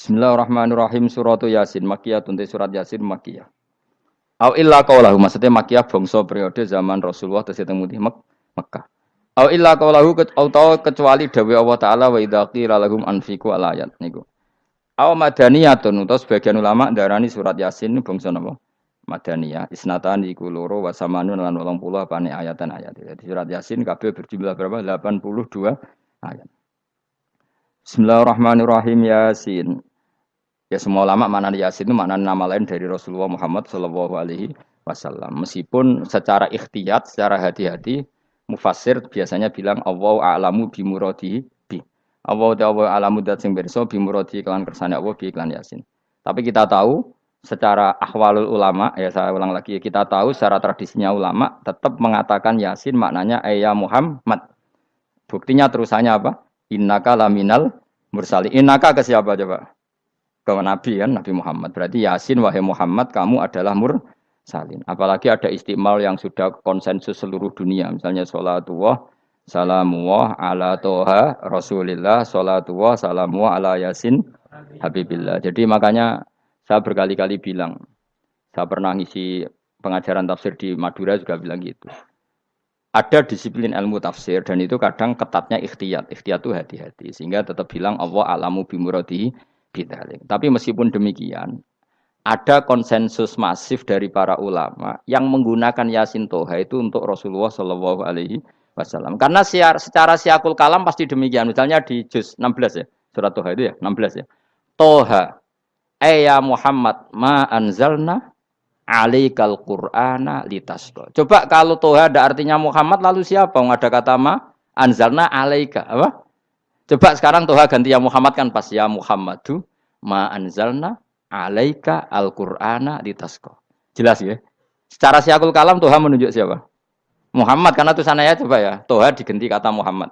Bismillahirrahmanirrahim. Suratu Yasin Makkiyah tunte surat Yasin Makkiyah. Au illa qaulahu maksudnya Makkiyah bangsa periode zaman Rasulullah tesih teng Mekkah. Au illa qaulahu kecuali dawuh Allah taala wa idza qila lahum anfiqu al ayat niku. Au madaniyatun utawa sebagian ulama darani surat Yasin bangsa napa? Madaniyah. Isnatan iku loro wa samanun lan 80 apane ayatan-ayat. Jadi surat Yasin kabeh berjumlah berapa? 82 ayat. Bismillahirrahmanirrahim Yasin. Ya semua ulama makna Yasin itu makna nama lain dari Rasulullah Muhammad Shallallahu Alaihi Wasallam. Meskipun secara ikhtiyat, secara hati-hati, mufassir biasanya bilang Allah a'lamu bimuradihi bi. Allah a'lamu dat sing pirsa bimuradihi kelan kersane Allah bi iklan Yasin. Tapi kita tahu secara ahwalul ulama, ya saya ulang lagi, kita tahu secara tradisinya ulama tetap mengatakan Yasin maknanya ya Muhammad. Buktinya terusannya apa? Innaka laminal mursali. Innaka ke siapa coba? Ke Nabi kan, Nabi Muhammad. Berarti Yasin wahai Muhammad kamu adalah mursalin. Apalagi ada istimal yang sudah konsensus seluruh dunia. Misalnya sholatullah, salamullah ala toha rasulillah, sholatullah, salamullah ala Yasin habibillah. Jadi makanya saya berkali-kali bilang, saya pernah ngisi pengajaran tafsir di Madura juga bilang gitu. Ada disiplin ilmu tafsir dan itu kadang ketatnya ikhtiyat. Ikhtiyat itu hati-hati. Sehingga tetap bilang Allah alamu bimuradihi bidalik. Tapi meskipun demikian, ada konsensus masif dari para ulama yang menggunakan Yasin Toha itu untuk Rasulullah Shallallahu Alaihi Wasallam. Karena secara siakul kalam pasti demikian. Misalnya di juz 16 ya, surat Toha itu ya, 16 ya. Toha, ya Muhammad, ma anzalna alaikal Qur'ana litasqa. Coba kalau Toha ada artinya Muhammad lalu siapa? Ada kata ma anzalna alaika apa? Coba sekarang Toha ganti ya Muhammad kan pas ya Muhammadu ma anzalna alaika al-Qur'ana litasqa. Jelas ya? Secara siakul kalam Toha menunjuk siapa? Muhammad karena tulisannya coba ya. Toha diganti kata Muhammad.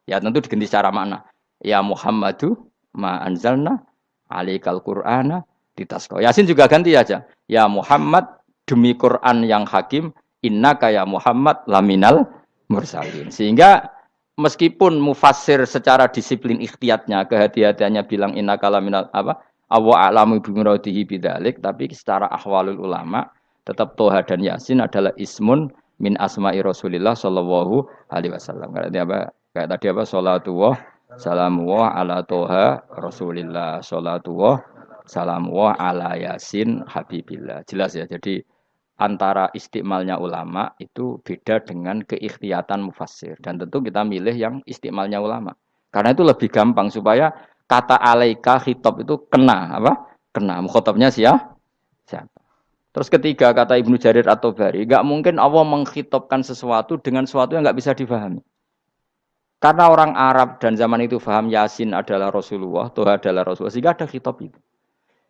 Ya tentu diganti secara makna. Ya Muhammadu ma anzalna alaikal Qur'ana litasqa. Yasin juga ganti aja. Ya Muhammad demi Quran yang hakim innaka ya Muhammad laminal mursalin. Sehingga meskipun mufassir secara disiplin ikhtiyatnya, kehati-hatiannya bilang innaka laminal apa? Awa a'lamu bimuradihi bidzalik, tapi secara ahwalul ulama tetap Toha dan Yasin adalah ismun min asma'i Rasulillah sallallahu alaihi wasallam. Kayak tadi apa? Salatullah salamullah ala Toha Rasulillah salatullah salamullah ala Yasin habibillah. Jelas ya. Jadi antara istimalnya ulama itu beda dengan keikhtiyatan mufassir. Dan tentu kita milih yang istimalnya ulama. Karena itu lebih gampang supaya kata alaika khitab itu kena apa? Kena. Mukhatabnya siapa? Terus ketiga kata Ibnu Jarir atau Bari, enggak mungkin Allah mengkhitabkan sesuatu dengan sesuatu yang enggak bisa difahami. Karena orang Arab dan zaman itu paham Yasin adalah Rasulullah, Toha adalah Rasulullah, sehingga ada khitab itu.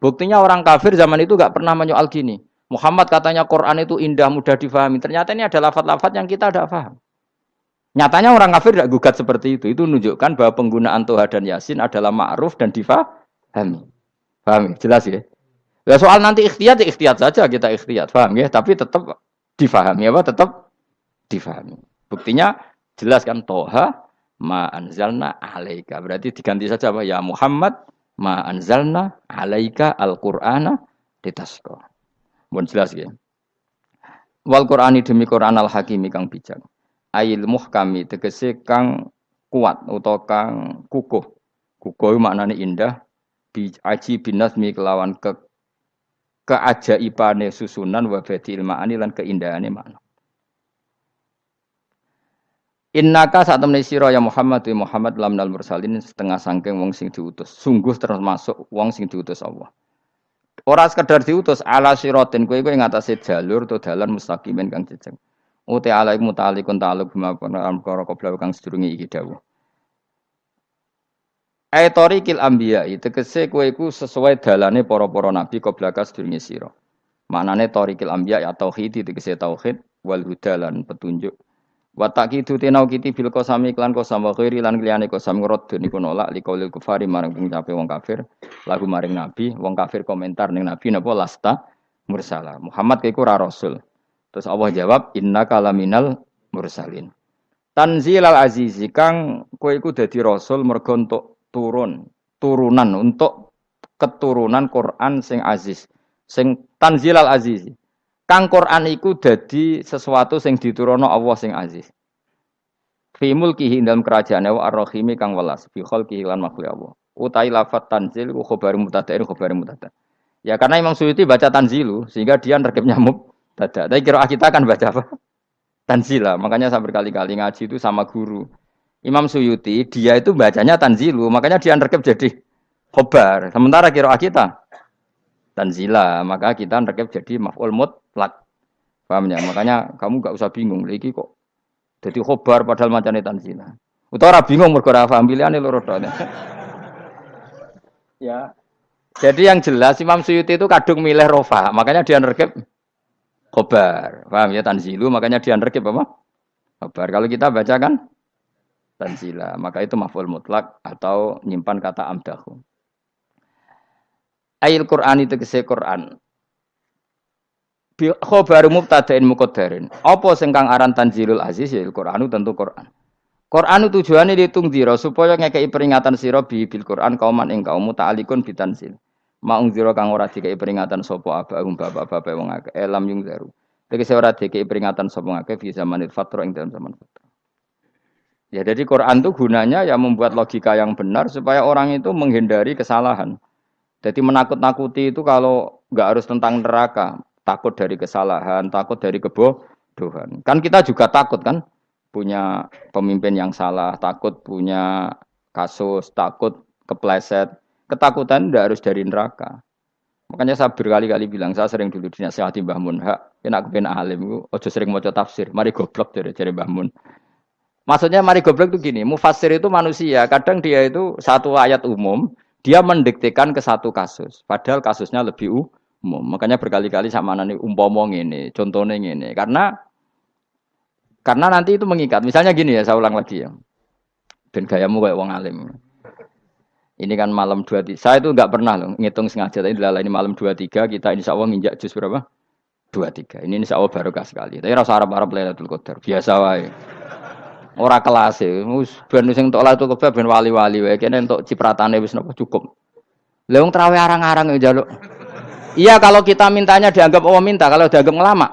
Buktinya orang kafir zaman itu enggak pernah menyoal gini. Muhammad katanya Quran itu indah, mudah difahami. Ternyata ini ada lafaz-lafaz yang kita tidak paham. Nyatanya orang kafir tidak gugat seperti itu. Itu menunjukkan bahwa penggunaan Toha dan Yasin adalah ma'ruf dan difahami. Paham? Jelas ya? Ya soal nanti ikhtiyat, ya ikhtiyat saja kita ikhtiyat. Paham ya? Tapi tetap difahami. Apa? Tetap difahami. Buktinya jelas kan Toha ma anzalna alaika. Berarti diganti saja apa? Ya Muhammad ma anzalna alaika al-Qur'ana litasqa. Mohon jelas ya. Wal Qur'ani demi Qur'an al hakimi kang bijak. Ail muhkami tegese kang kuat utawa kang kukuh. Kukuh maknane indah bi aji binasmi kelawan keajaibane susunan wa badil ma'ani lan keindahane makna. Innaka saat temne sira ya Muhammad wa Muhammad lamnal mursalin setengah sangking wong sing diutus. Sungguh termasuk wong sing diutus Allah. Ora sekedar diutus ala siratin kowe ing atase jalur to dalan mustaqimin kang jejeg. Uti alaikum ta'alikun ta'aluk bima perkara qabla kang sedurunge iki dawuh. Tariqil anbiya tegese kowe iku sesuai dalane para-para nabi qabla ka sedurunge sira. Maknane tariqil anbiya ya tauhid tegese tauhid wal huda lan petunjuk. Wa taqidu tinau kiti bil qasami lan qasam wa ghairi lan liyane qasam ngrad niku nolak liqaulil kufari marang pengucape wong kafir lagu maring nabi wong kafir komentar ning nabi napa lasta mursala Muhammad iku ora rasul. Terus Allah jawab innaka laminal mursalin. Tanzilal azizi kang kowe iku dadi rasul mergo entuk turunan untuk keturunan Quran sing aziz, sing tanzilal aziz. Kang Quran iku dadi sesuatu sing diturunno Allah sing aziz. Fi mulkihi dalam kerajaane wa ar-rahimi kang welas fi khalqihi lan makhluk Allah. Utai lafat tanzil ku khabar mubtada'in khabar mubtada'. Ya karena Imam Suyuti baca tanzilu sehingga dia nerkepnya mubtada'. Tapi kira kita akan baca apa? Tanzila. Makanya saya berkali-kali ngaji itu sama guru. Imam Suyuti dia itu bacanya tanzilu, makanya dia nerkep jadi khabar. Sementara kira kita tanzila, maka kita nerkep jadi maf'ul mutlaq. Paham ya? Makanya kamu enggak usah bingung iki kok jadi khobar padahal macane tanzila. Utawa ora bingung mergo ora paham pilihane loro tok. Ya. Jadi yang jelas Imam Suyuti itu kadung milih rofa, makanya dia nerkep khobar. Paham ya tanzilu, makanya dia nerkep apa? Khobar. Kalau kita baca kan tanzila, maka itu maf'ul mutlak atau nyimpan kata amdahu. Ayil Qur'an itu kese Qur'an. Bi khabar mubtada'in muqaddarin. Apa sing kang aran tanzilul aziz ya Qur'anu tentu Qur'an. Qur'anu tujuane ditung dira supaya ngekeki peringatan sira bil Qur'an kauman ing kaum ta'alikun bitanzil. Maung dira kang ora dikeki peringatan sapa abahum bapak-bapak wong akeh elam yung zaru. Tegese ora dikeki peringatan sapa akeh fi zamanil fatra ing dalam zaman fatra. Ya jadi Quran itu gunanya ya membuat logika yang benar supaya orang itu menghindari kesalahan. Jadi menakut-nakuti itu kalau nggak harus tentang neraka, takut dari kesalahan, takut dari kebodohan. Kan kita juga takut kan punya pemimpin yang salah, takut punya kasus, takut kepleset. Ketakutan tidak harus dari neraka. Makanya saya berkali-kali bilang, saya sering dulu dinasihati Mbah Mun, hak, enak kepen alim, ojo sering maca tafsir, mari goblok dari Mbah Mun. Maksudnya mari goblok itu gini, mufassir itu manusia, kadang dia itu satu ayat umum, dia mendiktekan ke satu kasus, padahal kasusnya lebih umum. Makanya berkali-kali sama nani umpama ngene, contohnya ngene, karena nanti itu mengikat. Misalnya gini ya, saya ulang lagi ya. Ben gayamu kayak wong alim. Ini kan malam 23. Saya itu enggak pernah loh ngitung sengaja, tapi ini malam 23 kita insya Allah nginjak juz berapa? 23. Ini insya Allah barokah sekali. Tapi rasa Arab-Arab Lailatul Qadar, biasa wae. Ora kelas e, wis ben sing entuk Lailatul Qadar ben wali-wali wae, kene entuk cipratane wis napa cukup. Lah wong traweh arang-arang ya njaluk. Iya kalau kita mintanya dianggap Allah minta, kalau dianggap ngelama.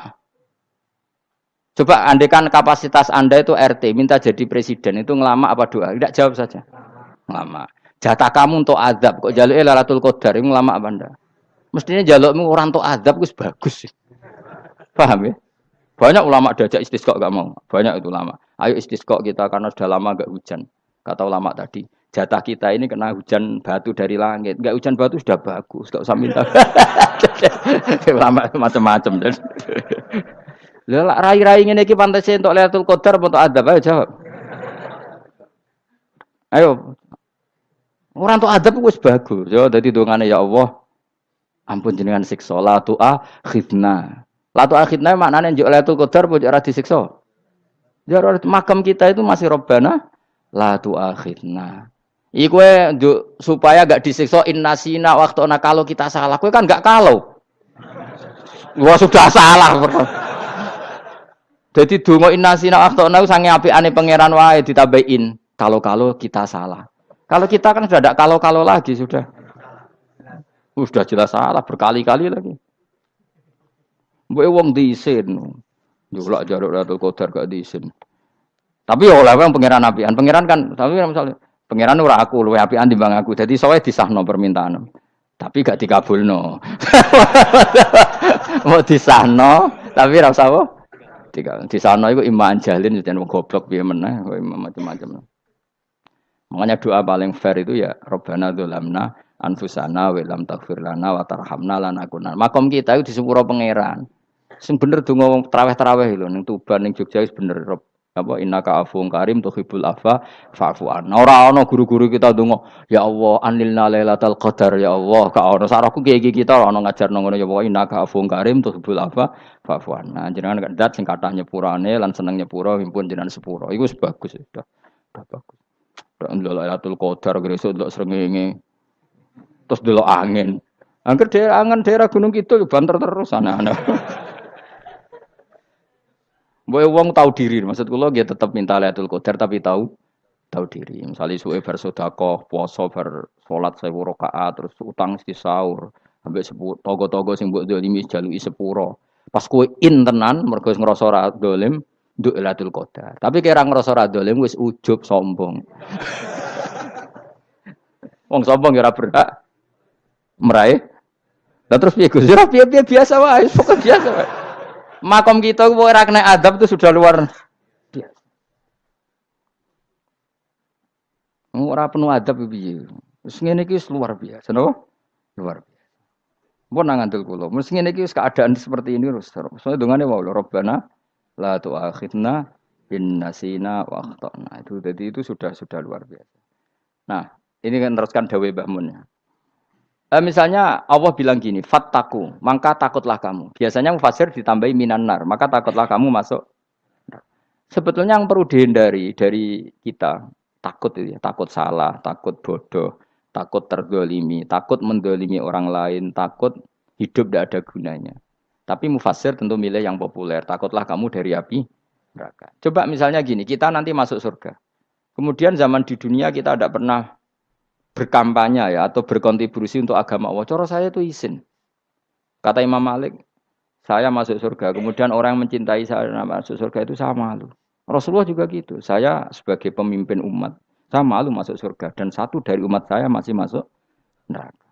Coba andekan kapasitas Anda itu RT, minta jadi presiden, itu ngelama apa doa? Tidak jawab saja. Ngelama. Jatah kamu untuk azab, kok jaluk Lailatul Qadar, itu ngelama apa Anda? Mestinya jalukmu orang untuk azab itu bagus. Paham ya? Banyak ulama diajak istisqa gak mau. Banyak itu ulama. Ayo istisqa kita karena sudah lama gak hujan. Kata ulama tadi, jatah kita ini kena hujan batu dari langit. Gak hujan batu sudah bagus, gak usah minta. Ulama macam-macam. Lah rai-rai ngene iki pantese entuk Lailatul Qadar apa entuk adab? Ayo jawab. Ayo. Ora entuk adab wis bagus. Yo dadi dongane ya Allah. Ampun jenengan siksa la tu'a khidna. La tu'a khidna maknane njuk Lailatul Qadar apa ora disiksa? Ya makam kita itu masih Robbana la tu'a khidna. Iku supaya gak disiksa innasina waktu ana kalau kita salah. Kowe kan gak kalau. Wah sudah salah. Jadi donga innasina akhtana sange apikane pangeran wae ditambahin kalau kita salah. Kalau kita kan sudah tidak kalau lagi sudah. Sudah jelas salah berkali-kali lagi. Mbok wong diisin. Njulak jaruk Lailatul Qadar gak diisin. Tapi ya oleh wong pangeran apian. Pangeran kan tapi misalnya pangeran ora aku luwe apian timbang aku. Jadi sowe disahno permintaan. Tapi gak dikabulno. Mau disahno tapi ora usah apa? Di sana itu iman jalin dan goblok piye meneh macam-macam. Makanya doa paling fair itu ya Rabbana dzalamna anfusana wa lam taghfir lana wa tarhamna lanakunanna. Makom kita itu di sepuro pangeran. Sing bener donga wong traweh-traweh lho ning Tuban ning Jogja wis bener apa innaka afuwun karim tuhibbul afwa fa'fu anna. Ora ana guru-guru kita donga ya Allah anilna lailatul qadar ya Allah ka ono saraku kiye kita ora ono ngajarno ngono ya Allah innaka afuwun karim tuhibbul afwa fa'fu anna. Jenengan kandat sing kathah nyepurane lan seneng nyepuro himpun jenengan sepuro. Iku wis bagus sudah. Sudah bagus. Ndelok lailatul qadar gresuk ndelok srengenge. Terus ndelok angin. Angger daerah Gunung Kidul banter terus ana-ana. Boy wong tahu diri, maksud kula nggih tetep minta Lailatul Qadar tapi tahu diri. Misalnya suwe bar sedekah, puasa bar salat 1000 rakaat terus utang mesti sahur ambek togo-togo sing mbok dolimi jaluki sepuro. Pas kowe tenan mergo ngrasa ora dolim nduk Lailatul Qadar. Tapi kira ngrasa ora dolim wis ujub sombong. Wong sombong ya ora berhak meraih. Lah terus piye Gus? Ora piye-piye biasa wae, pokok biasa wae. Makom kita kok ora kena adab itu sudah luar biasa. Ora penuh adab piye. Wis ngene iki luar biasa, napa? Luar biasa. Mun nang ngandel kula, mesti ngene iki keadaan seperti ini terus. Soale dongane wae lho Rabbana la tu'akhidna in nasina wa akhtana. Itu jadi itu sudah luar biasa. Nah, ini kan teruskan dawuh Mbah Mun ya. Misalnya Allah bilang gini, fattaku, maka takutlah kamu. Biasanya mufasir ditambahi minan nar, maka takutlah kamu masuk. Sebetulnya yang perlu dihindari dari kita, takut itu ya, takut salah, takut bodoh, takut terdolimi, takut mendolimi orang lain, takut hidup tidak ada gunanya. Tapi mufasir tentu milih yang populer, takutlah kamu dari api neraka. Coba misalnya gini, kita nanti masuk surga. Kemudian zaman di dunia kita tidak pernah berkampanye ya atau berkontribusi untuk agama Allah. Cara saya itu izin. Kata Imam Malik, saya masuk surga. Kemudian orang yang mencintai saya masuk surga itu saya malu. Rasulullah juga gitu. Saya sebagai pemimpin umat, saya malu masuk surga. Dan satu dari umat saya masih masuk neraka.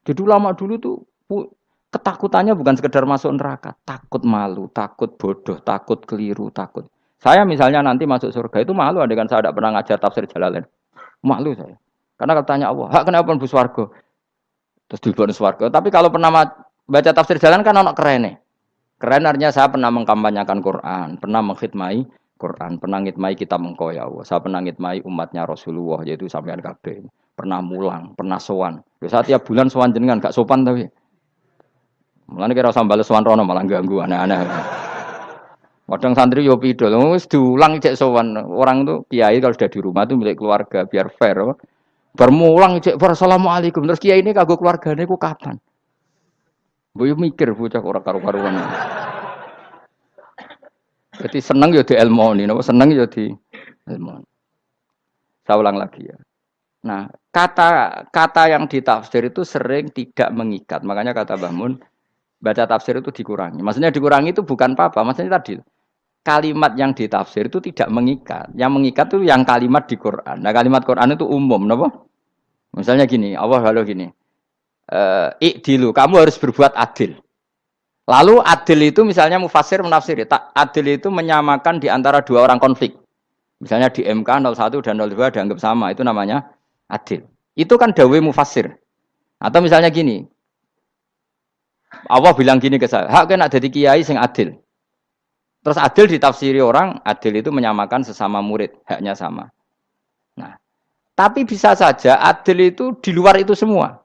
Jadi ulama dulu tuh ketakutannya bukan sekedar masuk neraka. Takut malu, takut bodoh, takut keliru, takut. Saya misalnya nanti masuk surga itu malu. Andaikan saya tidak pernah ngajar tafsir Jalalain. Malu saya. Karena kalau tanya Allah, hak kenapa bu swarga? Terus dilebokno swarga. Tapi kalau pernah baca tafsir jalan kan ono kerene. Keren artinya saya pernah mengkampanyakan Quran, pernah mengkhidmati Quran, pernah ngitmai kitab engkau ya Allah. Saya pernah ngitmai umatnya Rasulullah yaitu sampean kabeh. Pernah mulang, pernah sowan. Saya tiap bulan sowan jenengan gak sopan tapi. Mulane kira usah bales sowan rono malah ganggu aneh-aneh. Kadang santri yo pidol, wis diulang cek sowan. Orang tuh kiai kalau sudah di rumah tuh milik keluarga biar fair. Bermulang cek assalamualaikum terus kiai ini kagok keluargane ku kapan? Boyo mikir bocah ora karo-karuan. Jadi seneng ya di ilmoni, napa seneng ya di ilmoni. Saya ulang lagi ya. Nah, kata yang ditafsir itu sering tidak mengikat. Makanya kata Mbah Mun, baca tafsir itu dikurangi. Maksudnya dikurangi itu bukan apa-apa, maksudnya tadi kalimat yang ditafsir itu tidak mengikat. Yang mengikat itu yang kalimat di Quran. Nah, kalimat Quran itu umum, napa? Misalnya gini, Allah kalau gini. Ikdilu, kamu harus berbuat adil. Lalu adil itu misalnya mufasir menafsiri, adil itu menyamakan di antara dua orang konflik. Misalnya di MK 01 dan 02 dianggap sama, itu namanya adil. Itu kan dawai mufasir. Atau misalnya gini, Allah bilang gini ke saya, hak kena jadi kiai sing adil. Terus adil ditafsiri orang, adil itu menyamakan sesama murid, haknya sama. Nah, tapi bisa saja adil itu di luar itu semua.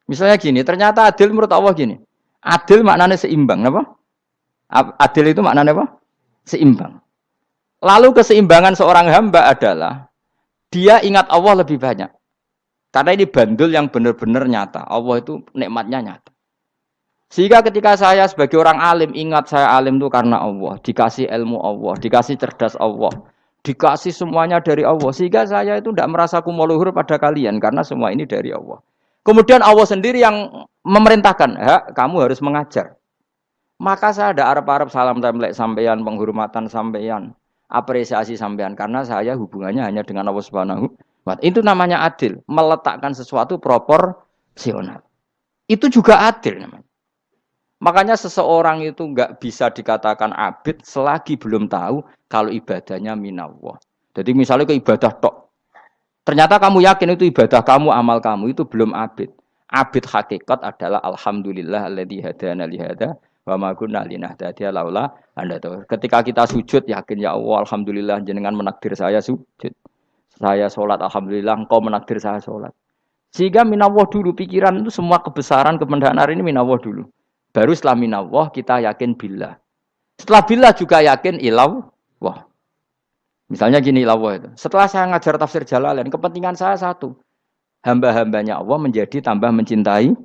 Misalnya gini, ternyata adil menurut Allah gini. Adil maknanya seimbang, apa? Adil itu maknanya apa? Seimbang. Lalu keseimbangan seorang hamba adalah dia ingat Allah lebih banyak. Karena ini bandul yang benar-benar nyata. Allah itu nikmatnya nyata. Sehingga ketika saya sebagai orang alim ingat saya alim itu karena Allah, dikasih ilmu Allah, dikasih cerdas Allah, dikasih semuanya dari Allah. Sehingga saya itu tidak merasa kumuluhur pada kalian karena semua ini dari Allah. Kemudian Allah sendiri yang memerintahkan, kamu harus mengajar. Maka saya ada arep-arep salam templek sampeyan, penghormatan sampeyan, apresiasi sampeyan karena saya hubungannya hanya dengan Allah Subhanahu wa Ta'ala. Itu namanya adil, meletakkan sesuatu proporsional. Itu juga adil namanya. Makanya seseorang itu enggak bisa dikatakan abid selagi belum tahu kalau ibadahnya minallah. Jadi misalnya ke ibadah tok. Ternyata kamu yakin itu ibadah kamu, amal kamu itu belum abid. Abid hakikat adalah alhamdulillah alladzi hadana li hada wa ma kunna linahtadiya laula anda tahu. Ketika kita sujud yakin ya Allah alhamdulillah jenengan menakdir saya sujud. Saya salat alhamdulillah engkau menakdir saya salat. Sehingga minallah dulu pikiran itu semua kebesaran kemendahan ini minallah dulu. Baru setelah minallah kita yakin billah. Setelah billah juga yakin ilallah. Misalnya gini ilallah itu. Setelah saya ngajar tafsir Jalalain, kepentingan saya satu. Hamba-hambanya Allah menjadi tambah mencintai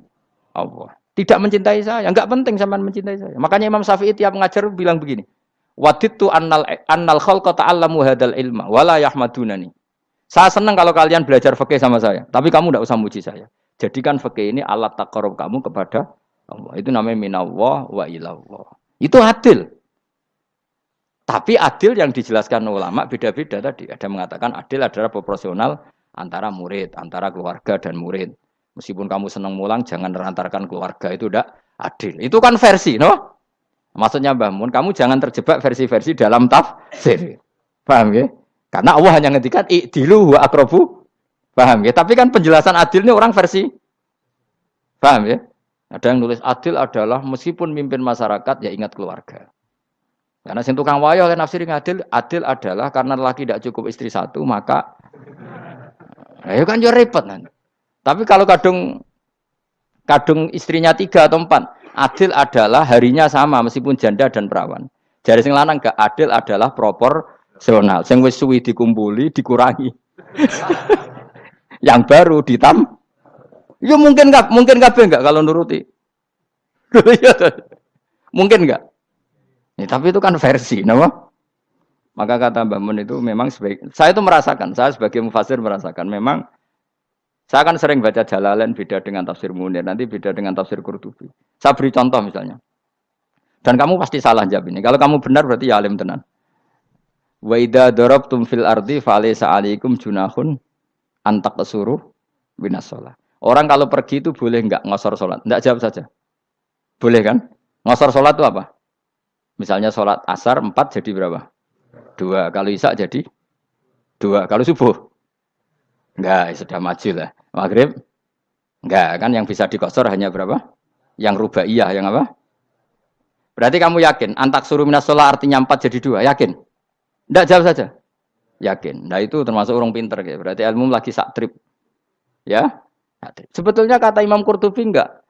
Allah. Tidak mencintai saya, enggak penting sampean mencintai saya. Makanya Imam Syafi'i tiap ngajar bilang begini. Wadittu annal khalqa ta'allamu hadal ilma wala yahmadunani. Saya senang kalau kalian belajar fikih sama saya, tapi kamu tidak usah muji saya. Jadikan fikih ini alat taqarrub kamu kepada Allah. Itu namanya minallah wa ilallah. Itu adil. Tapi adil yang dijelaskan ulama beda-beda tadi. Ada mengatakan adil adalah proporsional antara murid, antara keluarga dan murid. Meskipun kamu senang mulang, jangan merantarkan keluarga, itu tidak adil. Itu kan versi, no? Maksudnya Mbah Mun, kamu jangan terjebak versi-versi dalam tafsir. Paham ya? Karena Allah hanya ngendikan i'dilu wa aqrabu. Paham ya? Tapi kan penjelasan adil ini orang versi. Paham ya? Ada yang nulis adil adalah meskipun mimpin masyarakat ya ingat keluarga. Karena sing tukang wayo kan nafsiri adil, adil adalah karena laki tidak cukup istri satu, maka ayo kan yo repot nanti. Tapi kalau kadung istrinya 3 atau 4, adil adalah harinya sama meskipun janda dan perawan. Jari sing lanang gak adil adalah proporsional. Sing wis suwi dikumpuli dikurangi. Yang baru ya mungkin kabeh enggak kalau nuruti. Mungkin enggak? Ya, tapi itu kan versi, nama. Maka kata Mbak Mun itu memang saya itu merasakan, saya sebagai mufasir merasakan memang saya akan sering baca Jalalain beda dengan tafsir Munir, nanti beda dengan tafsir Qurtubi. Saya beri contoh misalnya. Dan kamu pasti salah jawab ini. Kalau kamu benar berarti ya alim tenan. Wa idza darabtum fil ardi falaysa 'alaikum junahun an taqsuru binas shalah. Orang kalau pergi itu boleh enggak ngosor salat? Enggak, jawab saja. Boleh kan? Ngosor salat itu apa? Misalnya salat asar 4 jadi berapa? 2. Kalau isya jadi 2. Kalau subuh? Enggak, sudah maju lah. Maghrib? Enggak, kan yang bisa dikosor hanya berapa? Yang rubaiyah, yang apa? Berarti kamu yakin antak suruh minas shalah artinya 4 jadi 2, yakin? Enggak, jawab saja. Yakin. Nah itu termasuk orang pinter ya. Berarti ilmu lagi sak trip. Ya? Sebetulnya kata Imam Qurtubi enggak.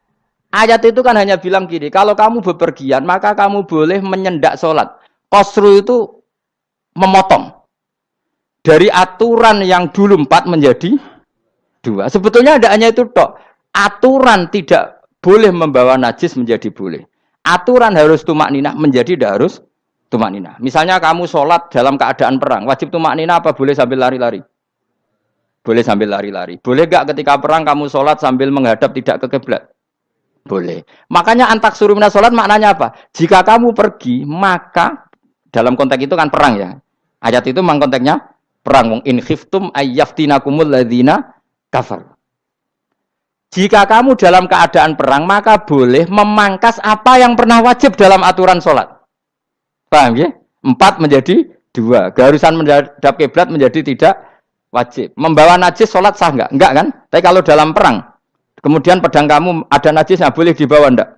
Ayat itu kan hanya bilang gini, kalau kamu bepergian maka kamu boleh menyendak sholat. Qasru itu memotong. Dari aturan yang dulu 4 menjadi 2. Sebetulnya tidak hanya itu tok. Aturan tidak boleh membawa najis menjadi boleh. Aturan harus tumak ninah menjadi tidak harus tumak ninah. Misalnya kamu sholat dalam keadaan perang, wajib tumak ninah apa boleh sambil lari-lari? Boleh sambil lari-lari. Boleh gak ketika perang kamu sholat sambil menghadap tidak ke kiblat? Boleh. Makanya antak suruh minas sholat maknanya apa? Jika kamu pergi, maka dalam konteks itu kan perang ya. Ayat itu memang konteksnya perang. In khiftum ayyaftinakumul ladzina kafar. Jika kamu dalam keadaan perang, maka boleh memangkas apa yang pernah wajib dalam aturan sholat. Paham ya? 4 menjadi 2. Keharusan menghadap kiblat menjadi tidak wajib. Membawa najis sholat sah enggak? Enggak kan? Tapi kalau dalam perang, kemudian pedang kamu ada najisnya, boleh dibawa enggak?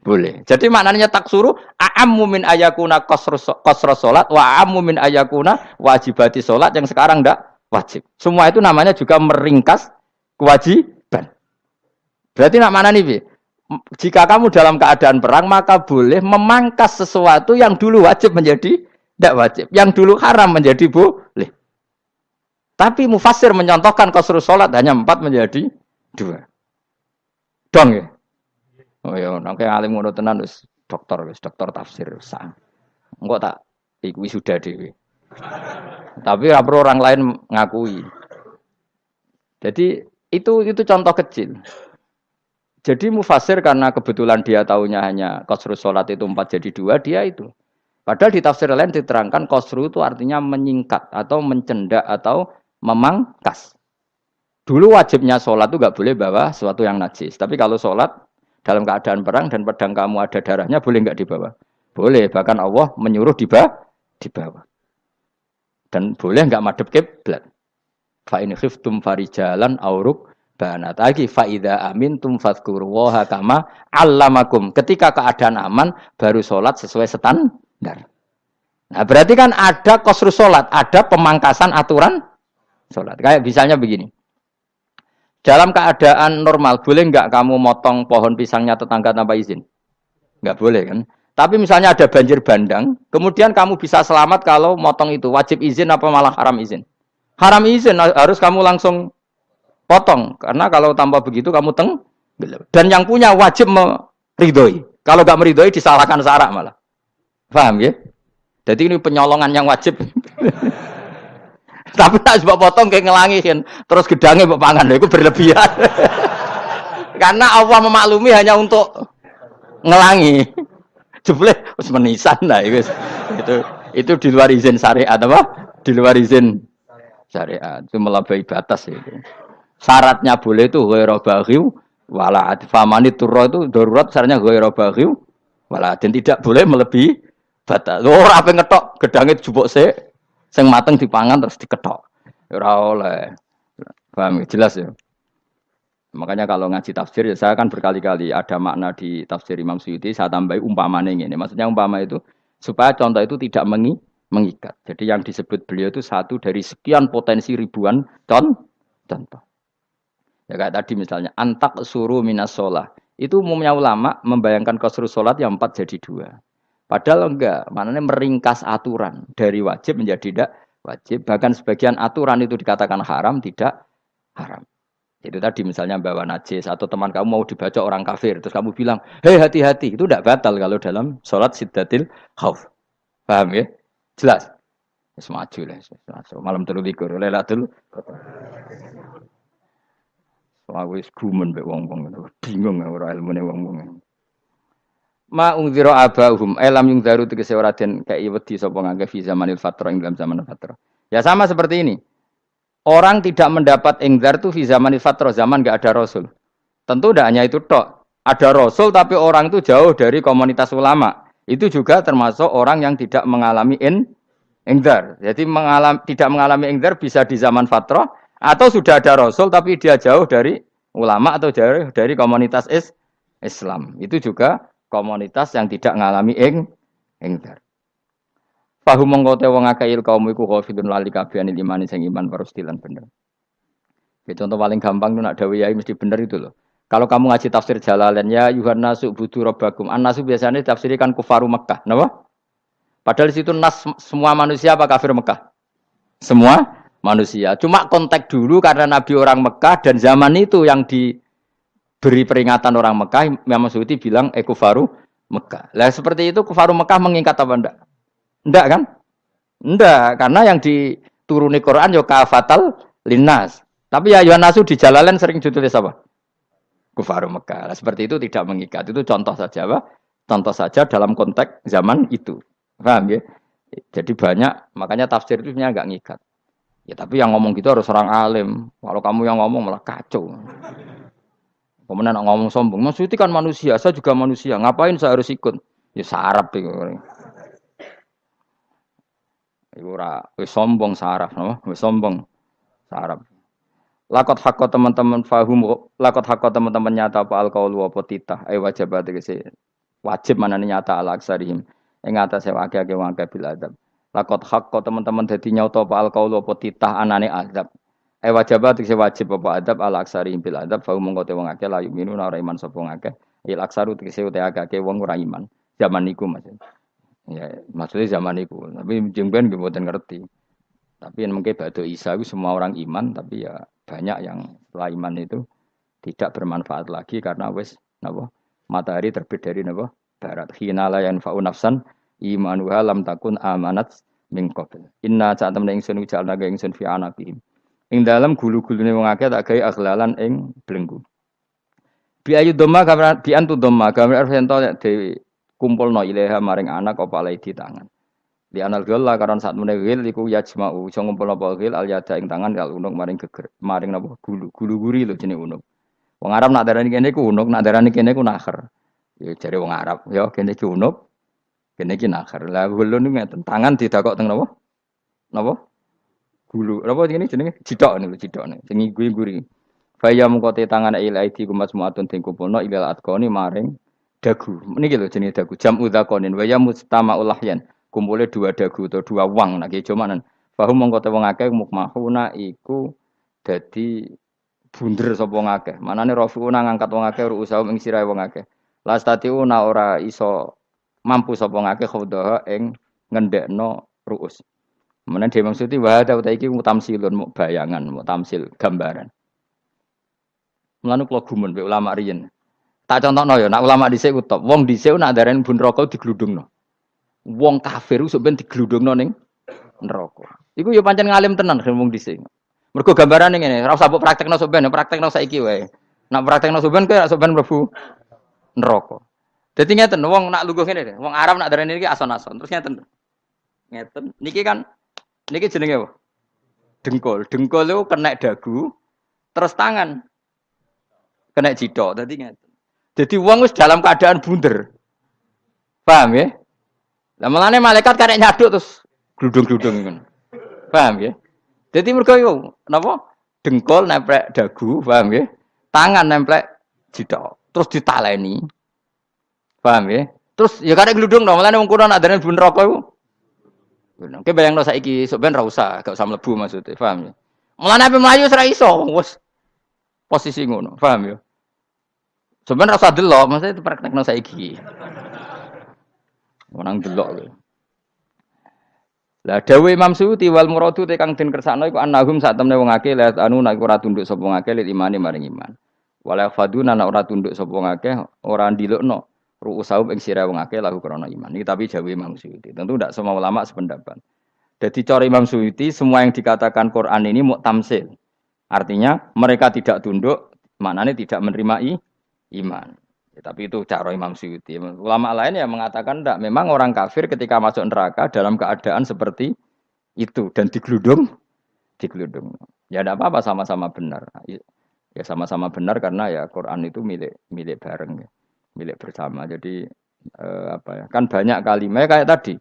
Boleh. Jadi maknanya taksuru a'ammu min ayakuna qasra sholat wa a'ammu min ayakuna wajibati sholat yang sekarang enggak wajib. Semua itu namanya juga meringkas kewajiban. Berarti nak mana nih? Jika kamu dalam keadaan perang maka boleh memangkas sesuatu yang dulu wajib menjadi tidak wajib, yang dulu haram menjadi boleh. Tapi mufassir mencontohkan qasru sholat hanya 4 menjadi 2. Dong ya. Oh ya, nang alim ngono tenan wis dokter tafsir sah. Engko tak iki sudah dhewe. Tapi ora perlu orang lain ngakui. Jadi itu contoh kecil. Jadi mufassir karena kebetulan dia taunya hanya qasru salat itu 4 jadi 2, dia itu. Padahal di tafsir lain diterangkan qasru itu artinya menyingkat atau mencendak atau memangkas. Dulu wajibnya sholat itu nggak boleh bawa sesuatu yang najis. Tapi kalau sholat dalam keadaan perang dan pedang kamu ada darahnya, boleh nggak dibawa? Boleh. Bahkan Allah menyuruh dibawa. Dan boleh nggak madhep kiblat. Fa in khiftum farijalan auruk banat lagi fa idza amintum fadhkurullaha kama 'allamakum. Ketika keadaan aman baru sholat sesuai standar. Nah, berarti kan ada qasru sholat, ada pemangkasan aturan sholat. Kayak misalnya begini. Dalam keadaan normal, boleh nggak kamu motong pohon pisangnya tetangga tanpa izin? Nggak boleh kan? Tapi misalnya ada banjir bandang, kemudian kamu bisa selamat kalau motong itu. Wajib izin apa malah haram izin? Haram izin, harus kamu langsung potong. Karena kalau tanpa begitu kamu dan yang punya wajib meridhoi. Kalau nggak meridhoi disalahkan syarak malah. Paham ya? Jadi ini penyolongan yang wajib. Tapi nak sebab potong kayak ngelangi kan. Terus gedangnya mbok pangan lha iku berlebihan. Karena Allah memaklumi hanya untuk ngelangi. Jebule wis menisan lah itu di luar izin syariat apa? Di luar izin syariat. Itu melampaui batas itu. Syaratnya boleh itu ghairu baghiw wala adfamani turra itu darurat syaratnya ghairu baghiw wala dan tidak boleh melebihi batas. Ora ape ngetok gedange jupuk sik sing mateng dipangan terus diketok. Ora oleh. Paham jelas ya. Makanya kalau ngaji tafsir ya saya kan berkali-kali ada makna di tafsir Imam Suyuti saya tambahi umpamanya ini. Maksudnya umpama itu supaya contoh itu tidak mengikat. Jadi yang disebut beliau itu satu dari sekian potensi ribuan contoh. Ya kayak tadi misalnya antak suruh minas sholah. Itu umumnya ulama membayangkan qasrus sholat yang 4 jadi 2. Padahal enggak, maknanya meringkas aturan dari wajib menjadi tidak wajib. Bahkan sebagian aturan itu dikatakan haram, tidak haram. Itu tadi misalnya bawa najis atau teman kamu mau dibaca orang kafir. Terus kamu bilang, hei hati-hati. Itu tidak batal kalau dalam sholat siddatil khauf. Paham ya? Jelas? Semaju lah. Malam terlalu likur. Lailatul aku wis gumen mbek wong-wong bingung ora ilmune wong-wong. Ma ungzira abahum elam yung daru tegese ora den kei wedi sapa ngangge fi zamanil fatrah ing dalam zaman fatrah. Ya sama seperti ini. Orang tidak mendapat ingzar itu fi zamanil fatrah, zaman enggak ada rasul. Tentu tidak hanya itu tok. Ada rasul tapi orang itu jauh dari komunitas ulama. Itu juga termasuk orang yang tidak mengalami ingzar. Jadi tidak mengalami ingzar bisa di zaman fatrah. Atau sudah ada Rasul tapi dia jauh dari ulama atau jauh dari komunitas Islam. Itu juga komunitas yang tidak mengalami ingzar. Fahum mengkote wong akeh kaum iku khafidun lali kabehane imani sing iman parustilan bener. Ya, contoh paling gampang itu nak dawuh yai mesti bener itu loh. Kalau kamu ngaji tafsir Jalalain ya Yuhannasu budu rabbakum. An-nasu biasanya tafsirikan kufaru Mekah. Napa? Padahal di situ nas semua manusia apa kafir Mekah? Semua manusia. Cuma konteks dulu karena Nabi orang Mekah dan zaman itu yang diberi peringatan orang Mekah, Imam Suyuti bilang kufaru Mekah. Lah seperti itu kufaru Mekah mengikat apa enggak? Enggak kan? Enggak, karena yang dituruni Quran yo kafatal linnas. Tapi ya Yohanasu di Jalalain sering ditulis apa? Kufaru Mekah. Lah seperti itu tidak mengikat. Itu contoh saja apa? Contoh saja dalam konteks zaman itu. Paham ya? Jadi banyak, makanya tafsir itu sebenarnya enggak ngikat. Ya tapi yang ngomong gitu harus orang alim. Kalau kamu yang ngomong malah kacau. Kemudian ngomong sombong. Mas Suyuti kan manusia, saya juga manusia. Ngapain saya harus ikut? Ya sarap itu. Iku ora wis sombong saraf, no? Wis sombong saraf. Lakot hakko teman-teman fahum, lakot hakko teman-teman nyata apa alqaulu apa titah. Wajib tegese wajib manane nyata ala aksarihim. Ing atase akeh-akeh wong akeh bil adab. Lakot hakko teman-teman dadi nyata apa alqaulu apa titah anane adab. Wajib tegese wajib apa adab ala aksarihim bil adab. Fahum mongko te wong akeh la yuminun ora iman sapa akeh. Il aksaru tegese ute akeh wong ora iman. Zaman niku Mas. Ya, maksudnya zaman itu. Tapi jengben gue mboten ngerti. Tapi yang mungkin batu Isa itu semua orang iman, tapi ya banyak yang setelah iman itu tidak bermanfaat lagi karena wes napa matahari terbit dari napa barat. Hina la yanfa'u nafsan imanuha lam takun amanat min qabl. Inna sa'atam ingsun jalna ga ingsun fi anaqihim. Ing dalem gulu-gulune wong akeh tak gawe aghlalan ing belenggu. Bi ayu dhamma gambar bi antu dhamma gambar ento dewi kumpulno ilaha maring anak apa alai di tangan. Di anal gela karon saat meneh gil iku yajma'u iso ngumpulno apa gil al yada ing tangan kal unuk maring geger maring napa gulu guri lho jenenge unuk. Wong Arab nak darani kene iku unuk, nak darani kene iku nakher. Ya jare wong Arab, ya kene iki unuk, kene iki nakher. Lah gulu niku ngeten, tangan didakok teng napa? Napa? Gulu. Napa jenenge jidok niku jidokne. Sing guri. Faya mungkote tangan ilaidi kumas muatun ting kumpulno ilal atqoni maring dagu. Niki lho jenenge dagu. Jam udzakonin wa ya mustama'ul lahyan. Kumpule dua dagu atau dua wang nek jomanan. Fahum mongko te wong akeh mukmahuna iku dadi bunder sapa wong akeh. Manane rafiuna ngangkat wong akeh ruusahum ing sirahe wong akeh. Lastatiuna ora iso mampu sapa wong akeh khudhaha ing ngendhekno ruus. Menan dhewe maksudi wa ta iki mutamsilun bayangan, mutamsil gambaran. Mulane kula gumun mbek ulama riyen. Tak contohno ya, nak ulama dhisik utop. Wong dhisik nak darani bun neraka digludungno. Wong kafir sok ben digludungno ning neraka. Iku yo pancen ngalim tenan ngomong dhisik. Mergo gambarane ngene, ora usah mbok praktekno sampean, praktekno saiki wae. Nak praktekno sampean kowe sampean mlebu neraka. Dadi ngeten, wong nak lungguh ngene deh. Wong Arab nak darani iki ason-ason. Terus ngeten. Ngeten. Niki kan niki jenenge apa? Dengkul. Dengkul itu kena dagu, terus tangan kena jidok. Dadi ngeten. Jadi wong wis dalam keadaan bunder. Paham ya? Lah mulane malaikat karek nyaduk terus gludung-gludung ngono. Paham ya? Jadi mergo iku napa? Dengkul nempel dagu, paham ya? Tangan nempel jidok. Terus ditaleni. Paham ya? Terus ya karek gludung dong, mulane wong kuno nak darani bun neraka iku. Oke bayangno saiki sok ben ra usah, gak usah mlebu maksudnya, paham ya? Mulane ape mlayu ora iso, wis posisi ngono, paham ya? Sebenarnya rasa delok, maksudnya itu praktekno saiki. Orang delok lho. Lah dawuh Imam Suyuti wal muradu te kang den kersakno iku annahum sak temne wong akeh la anu nek ora tunduk sapa wong akeh lil imani maring iman. Wala faduna nek ora tunduk sapa wong akeh ora ndilukno ru'usahum ing sira wong akeh lahu krana iman. Iki tapi dawuh Imam Suyuti. Tentu tidak semua ulama sependapat. Jadi cara Imam Suyuti semua yang dikatakan Quran ini muktamsil. Artinya mereka tidak tunduk, maknanya tidak menerima iman. Ya, tapi itu cara Imam Suyuti. Ulama lain yang mengatakan tidak. Memang orang kafir ketika masuk neraka dalam keadaan seperti itu dan digeludung. Ya tidak apa-apa sama-sama benar. Ya sama-sama benar karena ya Quran itu milik bareng, ya. Milik bersama. Jadi apa ya? Kan banyak kalimat kayak tadi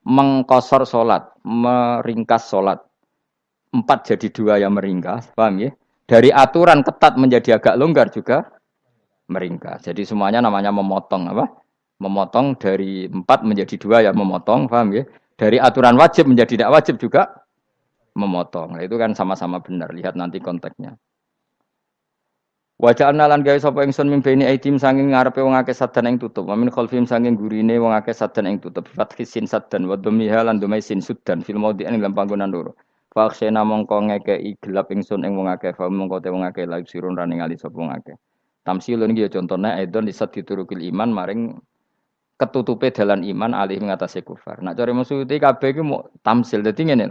mengkosor solat, meringkas solat. 4 jadi 2 yang meringkas, paham ya? Dari aturan ketat menjadi agak longgar juga meringkas. Jadi semuanya namanya memotong apa? Memotong dari 4 menjadi 2 ya memotong, paham ya? Dari aturan wajib menjadi tidak wajib juga memotong. Nah, itu kan sama-sama benar. Lihat nanti konteksnya. Wajah analan gawe sapa ingsun mimpeni aitim sanging ngarepe wong akeh sadan ing tutup. Wa min khalfim sanging gurine wong akeh sadan ing tutup. Fathisin sadan wa dhamiha lan dhumai sin sudan fil maudhi'in ing panggonan loro. Faksena mongko ngekeki gelap ingsun ing wong akeh fa mongko te wong akeh laib sirun ra ningali sapa wong akeh. Tamsilun iki ya contone aidon disat diturukil iman maring ketutupe dalan iman alih ngatasi kufar. Nak cari maksudnya kabeh iki mau tamsil. Dadi ngene.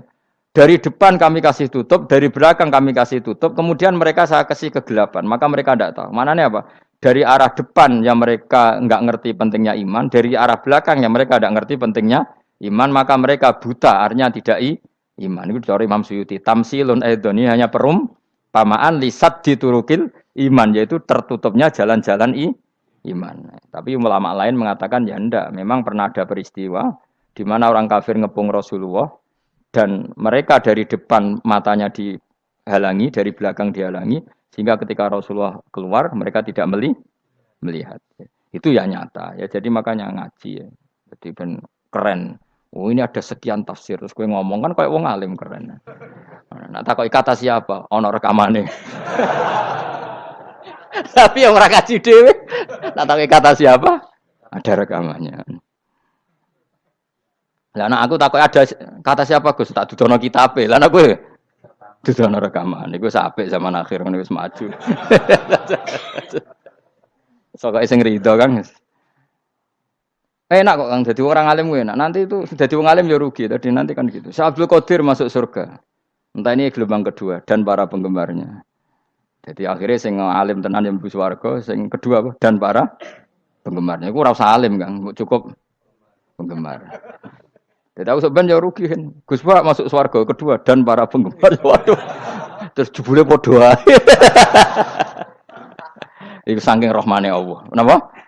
Dari depan kami kasih tutup, dari belakang kami kasih tutup, kemudian mereka saya kasih kegelapan. Maka mereka tidak tahu. Mananya apa? Dari arah depan yang mereka enggak ngerti pentingnya iman, dari arah belakang yang mereka tidak ngerti pentingnya iman, maka mereka buta, artinya tidak iman. Itu dari Imam Suyuti. Tamsilun aidon ini hanya perumpamaan lisat diturukil iman, yaitu tertutupnya jalan-jalan iman. Tapi ulama lain mengatakan ya enggak. Memang pernah ada peristiwa di mana orang kafir ngepung Rasulullah dan mereka dari depan matanya dihalangi, dari belakang dihalangi, sehingga ketika Rasulullah keluar mereka tidak melihat. Itu ya nyata ya. Jadi makanya ngaji ya. Jadi ben keren. Oh ini ada sekian tafsir terus gue ngomong kan kayak wong alim keren. Nah takoki kata siapa? Ono rekamane. Tapi yang ora kaji dhewe. Nah takoki kata siapa? Ada rekamannya. Lah anak aku takut ada kata siapa Gus tak dudono kitabe. Lah anak gue dudono rekaman. Iku apik zaman akhir ngono wis maju. Sokoke sing rido kan. Enak kok Kang dadi orang alim gue enak. Nanti itu dadi wong alim ya rugi. Tadi nanti kan gitu. Syekh Abdul Qadir masuk surga. Entah ini gelombang kedua dan para penggemarnya. Jadi akhirnya sing alim tenan yang mlebu swarga, sing kedua apa? Dan para penggemarnya. Iku ora usah alim Kang, cukup penggemar. Jadi aku sebenarnya rugi kan. Gus Pak masuk swarga kedua dan para penggemar. Waduh. Terus jebule padha ae. Iku saking rahmane Allah. Kenapa?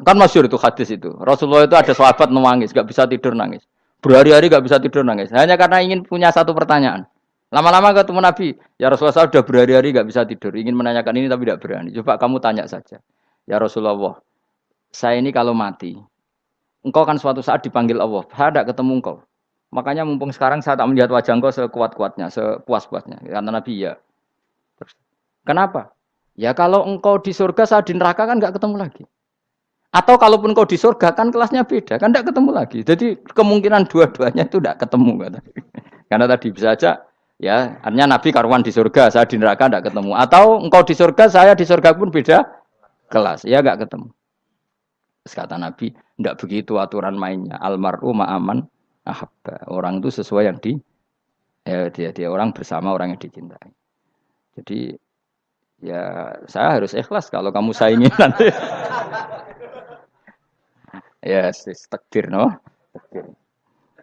Kan masyhur itu hadis itu. Rasulullah itu ada sahabat nangis, enggak bisa tidur nangis. Berhari-hari enggak bisa tidur nangis. Hanya karena ingin punya satu pertanyaan. Lama-lama ketemu Nabi, ya Rasulullah saya sudah berhari-hari enggak bisa tidur, ingin menanyakan ini tapi tidak berani. Coba kamu tanya saja. Ya Rasulullah, saya ini kalau mati, engkau kan suatu saat dipanggil Allah, saya tidak ketemu engkau. Makanya mumpung sekarang saya tak melihat wajah engkau sekuat-kuatnya, sepuas-puasnya. Kata Nabi, ya. Terus, kenapa? Ya kalau engkau di surga, saya di neraka kan enggak ketemu lagi. Atau kalaupun engkau di surga, kan kelasnya beda, kan enggak ketemu lagi. Jadi kemungkinan dua-duanya itu enggak ketemu. Kata. Karena tadi bisa aja, ya artinya Nabi karuan di surga, saya di neraka enggak ketemu. Atau engkau di surga, saya di surga pun beda kelas, ya enggak ketemu. Terus kata Nabi, tidak begitu aturan mainnya. Almaru ma'aman ahabba. Orang itu sesuai yang Ya dia orang bersama orang yang dicintai. Jadi ya saya harus ikhlas kalau kamu saingi nanti. Ya sis takdir no. Takdir.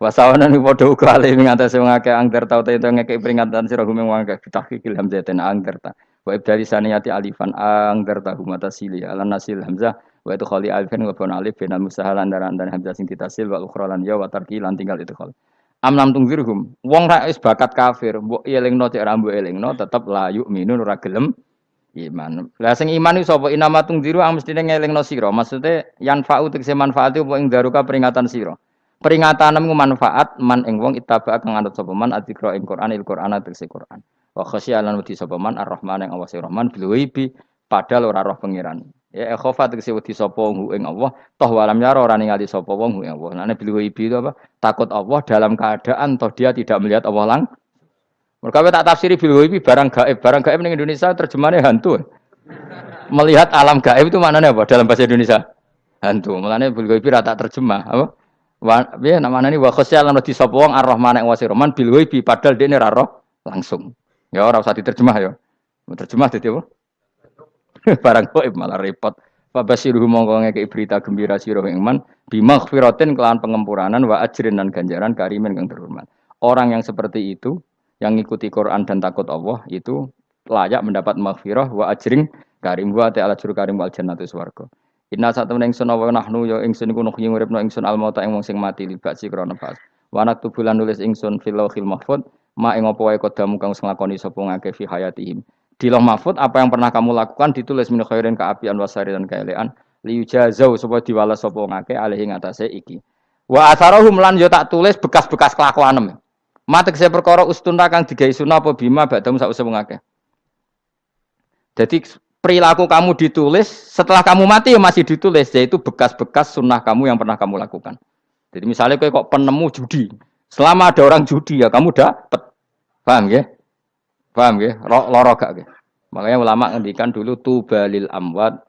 Wasawana ni padha uga ale ngatasi wong akeh angger tau te ngekek peringatan sira gumeng wong akeh tahqiqil hamzatin angger ta. Wa ibdali saniyati alifan angger ta humata sili ala nasil hamzah wa itu khali alifan wa bon alif binal musahal andaran dan hamzah sing ditasil wa ukhra lan ya wa tarki lan tinggal itu khol. Am lam tungzirhum wong ra wis bakat kafir mbok elingno cek ra mbok elingno tetep la yuk minun ora gelem iman. Lah sing iman iku sapa inama tungziru ang mestine ngelingno sira. Maksude yan fa'u tegese manfaat apa ing daruka peringatan sira. Peringatanmu manfaat man ing wong ittaba kang anut sapa man adzikra ing Quran Quran tegese Quran. Wa khasyialan wedi sapa man ar-Rahman ing Allah Rahman bil ghaibi padahal ora roh pangeran. Ya khofa tegese wedi sapa wong ing Allah toh walam yara ora ningali sapa wong ing Allah. Nane bil ghaibi itu apa? Takut Allah dalam keadaan toh dia tidak melihat Allah lang. Mereka tak tafsiri bil ghaibi barang gaib. Barang gaib ning Indonesia terjemahannya hantu. Melihat alam gaib itu maknanya apa dalam bahasa Indonesia? Hantu. Mulane bil ghaibi ra tak terjemah, apa? Ya namanya ini wa khosya lan di sapa wong ar-Rahman ing wasi Rahman bil ghaibi padahal dene ra roh langsung. Ya ora usah diterjemah ya. Terjemah dadi apa? Barang gaib malah repot. Fa basiruhu mongko ngekeki berita gembira sira ing man bimaghfiratin kelawan pengempuranan wa ajrin dan ganjaran karimin kang terhormat. Orang yang seperti itu yang ngikuti Quran dan takut Allah itu layak mendapat maghfirah wa ajring karim wa ta'ala juru karim wal jannatu swarga. Inna satamna ingsun wa nahnu ya ingsun iku nuhyi uripna ingsun almauta ing wong sing mati libasi krana pas. Wa naktubu lan nulis ingsun fil lauhil mahfuz ma ing apa wae kodamu kang nglakoni sapa ngake fi hayatihim. Di lauh mahfuz apa yang pernah kamu lakukan ditulis min khairin kaapian wasari dan kaelean liyujazau supaya diwales sapa ngake alih ing atase iki. Wa atharahum lan yo tak tulis bekas-bekas kelakuanem. Matek saya perkara ustunna kang digawe sunah apa bima badam sak usah ngake. Jadi perilaku kamu ditulis, setelah kamu mati ya masih ditulis, yaitu bekas-bekas sunnah kamu yang pernah kamu lakukan. Jadi misalnya kok penemu judi, selama ada orang judi ya kamu dapat, paham ya? Paham ya? Loro gak ya? Makanya ulama ngendikan dulu tubalil amwat,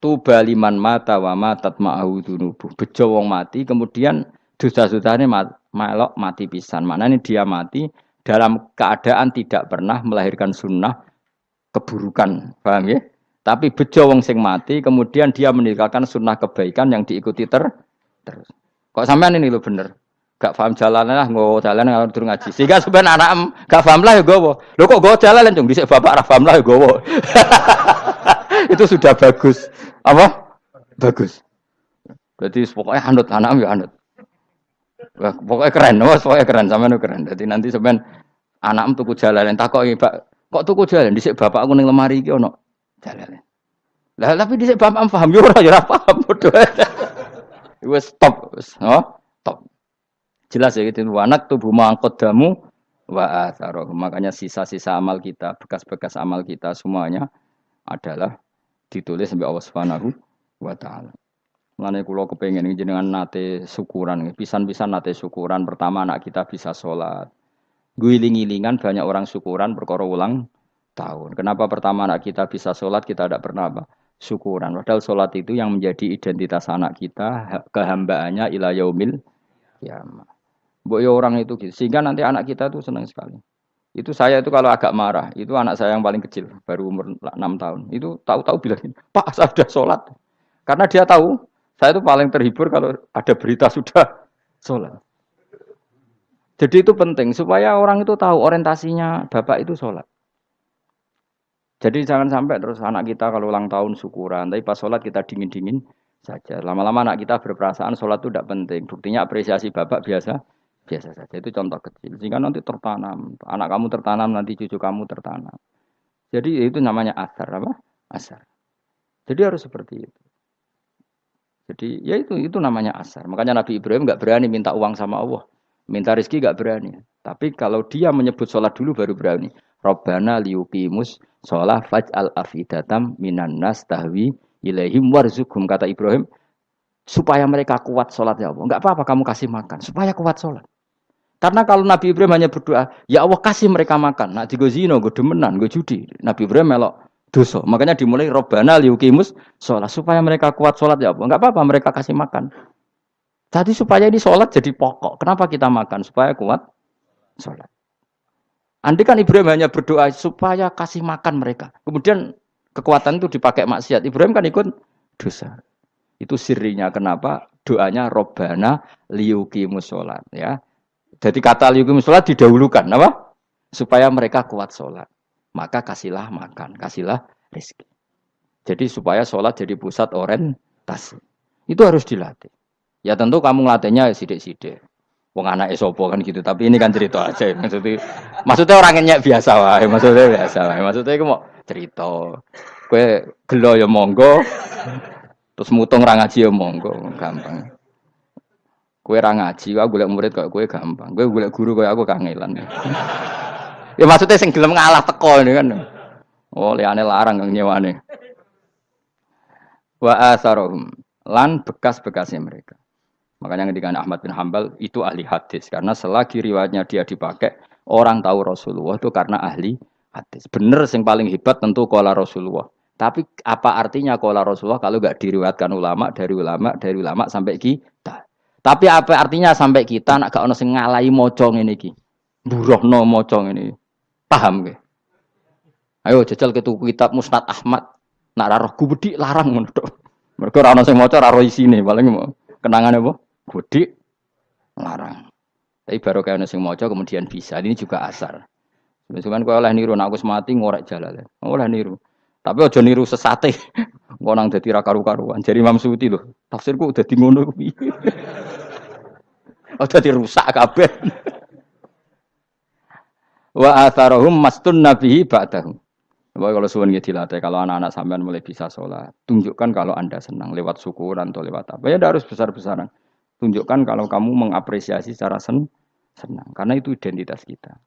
tubaliman mata wa matat ma'ahu dunubuh. Bejo wong mati, kemudian dosa-dosanya melok mati pisan. Maknanya dia mati dalam keadaan tidak pernah melahirkan sunnah keburukan, paham ya? Tapi bejo wong sing mati, kemudian dia meninggalkan sunnah kebaikan yang diikuti terus. Kok sampean ini lo bener? Gak paham jalan lah, nggo jalan kalau durung ngaji. Sehingga sebenarnya anak gak paham lah ya gowo. Lo kok gowo jalan cung dhisik bapak ra paham lah ya gowo. Itu sudah bagus. Apa? Bagus. Berarti pokoknya anut anak ya anut. Wah, pokoknya keren, pokoknya keren sampean keren. Jadi nanti sampean anakmu tuku jalan takoki, Pak. Kok tuku jalan dhisik bapak aku ning lemari iki ono jalan. Lah tapi dhisik bapak paham yo ora paham padha. Wis stop, wis, stop. Jelas ya gitu anak tubuh mangkodamu wa atharoh. Makanya sisa-sisa amal kita, bekas-bekas amal kita semuanya adalah ditulis sampai Allah Subhanahu wa taala. Mulane kula kepengin jenengan nate syukuran, pisan-pisan nate syukuran pertama anak kita bisa sholat. Guling-gilingan banyak orang syukuran perkara ulang tahun. Kenapa pertama anak kita bisa sholat kita tidak pernah apa? Syukuran. Padahal sholat itu yang menjadi identitas anak kita, kehambaannya ila yaumil kiamah. Mbok ya orang itu gitu. Sehingga nanti anak kita tuh senang sekali. Itu saya itu kalau agak marah, itu anak saya yang paling kecil, baru umur 6 tahun. Itu tahu-tahu bilang, "Pak, saya sudah sholat." Karena dia tahu, saya itu paling terhibur kalau ada berita sudah sholat. Jadi itu penting supaya orang itu tahu orientasinya bapak itu sholat. Jadi jangan sampai terus anak kita kalau ulang tahun syukuran, tapi pas sholat kita dingin-dingin saja. Lama-lama anak kita berperasaan sholat itu tidak penting. Buktinya apresiasi bapak biasa saja. Itu contoh kecil. Sehingga nanti tertanam, anak kamu tertanam, nanti cucu kamu tertanam. Jadi itu namanya asar apa? Asar. Jadi harus seperti itu. Jadi ya itu namanya asar. Makanya Nabi Ibrahim nggak berani minta uang sama Allah. Minta rezeki gak berani. Tapi kalau dia menyebut sholat dulu baru berani. Rabbana liyuqimus sholat faj'al afidatam minan nas tahwi ilaihim warzuqhum. Kata Ibrahim, supaya mereka kuat sholat ya Allah. Enggak apa-apa kamu kasih makan. Supaya kuat sholat. Karena kalau Nabi Ibrahim hanya berdoa, ya Allah kasih mereka makan. Nak digo zina, go demenan, go judi. Nabi Ibrahim melok dosa. Makanya dimulai Rabbana liyuqimus sholat. Supaya mereka kuat sholat ya Allah. Enggak apa-apa mereka kasih makan. Jadi supaya ini sholat jadi pokok. Kenapa kita makan? Supaya kuat sholat. Andai kan Ibrahim hanya berdoa supaya kasih makan mereka. Kemudian kekuatan itu dipakai maksiat. Ibrahim kan ikut dosa. Itu sirinya kenapa doanya Robbana liyuqimus sholat ya. Jadi kata liyuqimus sholat didahulukan apa? Supaya mereka kuat sholat. Maka kasihlah makan, kasihlah rezeki. Jadi supaya sholat jadi pusat orientasi. Itu harus dilatih. Ya tentu kamu ngelatihnya sidik-sidik. Wong anak esopo kan gitu. Tapi ini kan cerita aja. Maksudnya orangnya biasa wae. Maksudnya biasa wae. Maksudnya itu mau cerita. Kue gelo ya monggo. Terus mutung ra ngaji ya monggo, gampang. Kue ra ngaji, aku golek murid kok kue gampang. Kue golek guru kaya aku kangelan. Ya maksudnya sing gelem ngalah teko ini kan. Oh, liyane larang kang nyewane. Wa asarohum lan bekas-bekasnya mereka. Makanya ketika Ahmad bin Hambal itu ahli hadis karena selagi riwayatnya dia dipakai orang tahu Rasulullah itu karena ahli hadis. Bener sing paling hebat tentu qala Rasulullah. Tapi apa artinya qala Rasulullah kalau enggak diriwayatkan ulama sampai kita. Tapi apa artinya sampai kita nak gak ono sing ngalahi maca ngene iki. Mburohno maca ngene. Paham nggih? Ayo jajal ketu kitab Musnad Ahmad. Nak ra roh gubedi larang ngono tok. Mergo ora ono sing maca ora roh isine, paling kenangane apa? Gudi larang. Tapi baru kayak nasi mojo kemudian bisa. Ini juga asar. Sebenarnya kau oleh niru, nak aku mati ngorek jalan. Oleh niru. Tapi ojo niru sesate. Kau nang jadi karu-karuan. Jadi Imam Suyuti loh. Tafsirku udah di ngono. Udah dirusak kabeh. Wa atharahum mastun nabihi ba'dahu. Bahwa kalau suwun gitu dilatih, kalau anak-anak sampean mulai bisa sholat, tunjukkan kalau anda senang lewat syukuran atau lewat apa. Ya harus besar-besaran. Tunjukkan kalau kamu mengapresiasi secara senang, karena itu identitas kita.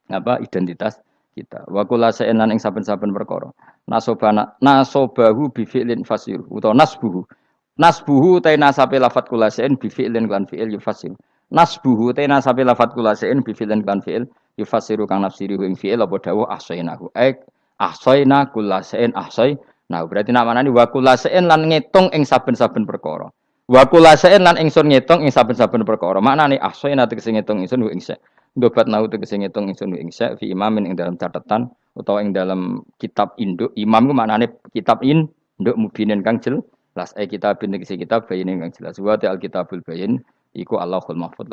Apa identitas kita? Wa kullasain lan ing saben-saben perkara. Nasobahu bi fi'lin fasir utawa nasbuhu ta nasabe lafat kullasain bi fi'lin lan fi'il yufasir. Nasbuhu ta nasabe lafat kullasain bi fi'lin lan fi'il yufasiru kang nafsiri ing fi'il apa dawuh ahsainahu. Ahsaina kullasain ahsai. Nah, berarti namanya wa kullasain lan ngitung ing saben-saben perkara. Wa kullasain lan ingsun ngitung ing saben-saben perkara. Maknane ahsaina tegese ngitung ingsun ing sa. Ndobat nau tegese ngitung ingsun ing sa fi imamin ing dalam catatan utawa ing dalam kitab induk. Imam ku maknane kitab induk mubinin kang jelas. Kitabin tegese kitab bayin kang jelas. Wa al kitabul bayin iku Allahul mahfuz.